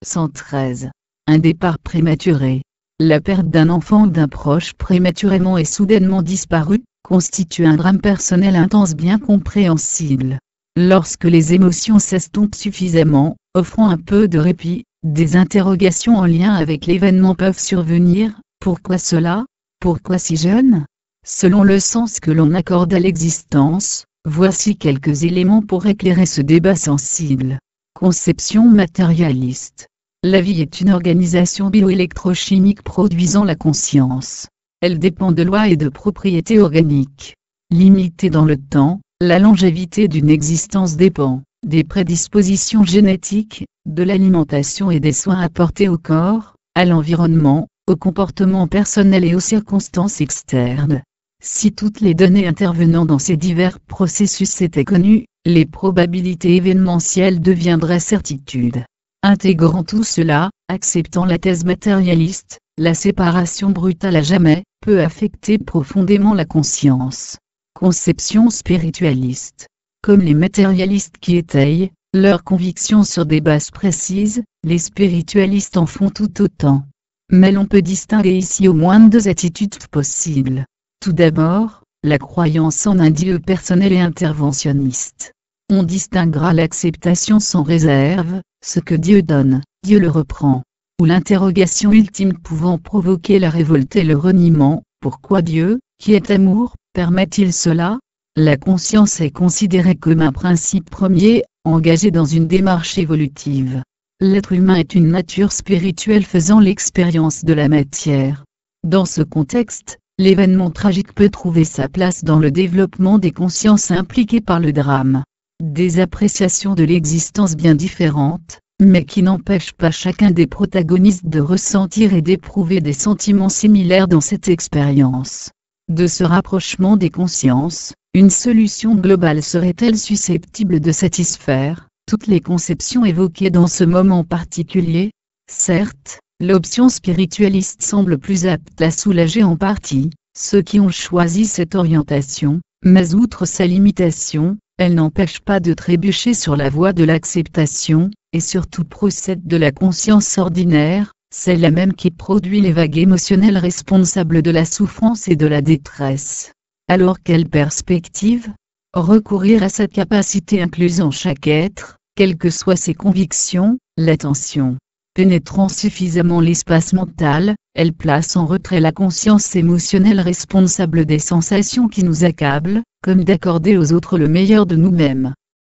113. Un départ prématuré. La perte d'un enfant ou d'un proche prématurément et soudainement disparu, constitue un drame personnel intense bien compréhensible. Lorsque les émotions s'estompent suffisamment, offrant un peu de répit, des interrogations en lien avec l'événement peuvent survenir. Pourquoi cela? Pourquoi si jeune? Selon le sens que l'on accorde à l'existence, voici quelques éléments pour éclairer ce débat sensible. Conception matérialiste. La vie est une organisation bioélectrochimique produisant la conscience. Elle dépend de lois et de propriétés organiques. Limitée dans le temps, la longévité d'une existence dépend des prédispositions génétiques, de l'alimentation et des soins apportés au corps, à l'environnement, au comportement personnel et aux circonstances externes. Si toutes les données intervenant dans ces divers processus étaient connues, les probabilités événementielles deviendraient certitudes. Intégrant tout cela, acceptant la thèse matérialiste, la séparation brutale à jamais peut affecter profondément la conscience. Conception spiritualiste. Comme les matérialistes qui étayent leurs convictions sur des bases précises, les spiritualistes en font tout autant. Mais l'on peut distinguer ici au moins deux attitudes possibles. Tout d'abord, la croyance en un Dieu personnel et interventionniste. On distinguera l'acceptation sans réserve, ce que Dieu donne, Dieu le reprend. Ou l'interrogation ultime pouvant provoquer la révolte et le reniement, pourquoi Dieu, qui est amour, permet-il cela? La conscience est considérée comme un principe premier, engagé dans une démarche évolutive. L'être humain est une nature spirituelle faisant l'expérience de la matière. Dans ce contexte, l'événement tragique peut trouver sa place dans le développement des consciences impliquées par le drame. Des appréciations de l'existence bien différentes, mais qui n'empêchent pas chacun des protagonistes de ressentir et d'éprouver des sentiments similaires dans cette expérience. De ce rapprochement des consciences, une solution globale serait-elle susceptible de satisfaire toutes les conceptions évoquées dans ce moment particulier? Certes, l'option spiritualiste semble plus apte à soulager en partie ceux qui ont choisi cette orientation, mais outre sa limitation, elle n'empêche pas de trébucher sur la voie de l'acceptation, et surtout procède de la conscience ordinaire, celle même qui produit les vagues émotionnelles responsables de la souffrance et de la détresse. Alors quelle perspective? Recourir à cette capacité incluse en chaque être, quelles que soient ses convictions, l'attention. Pénétrant suffisamment l'espace mental, elle place en retrait la conscience émotionnelle responsable des sensations qui nous accablent, comme d'accorder aux autres le meilleur de nous-mêmes.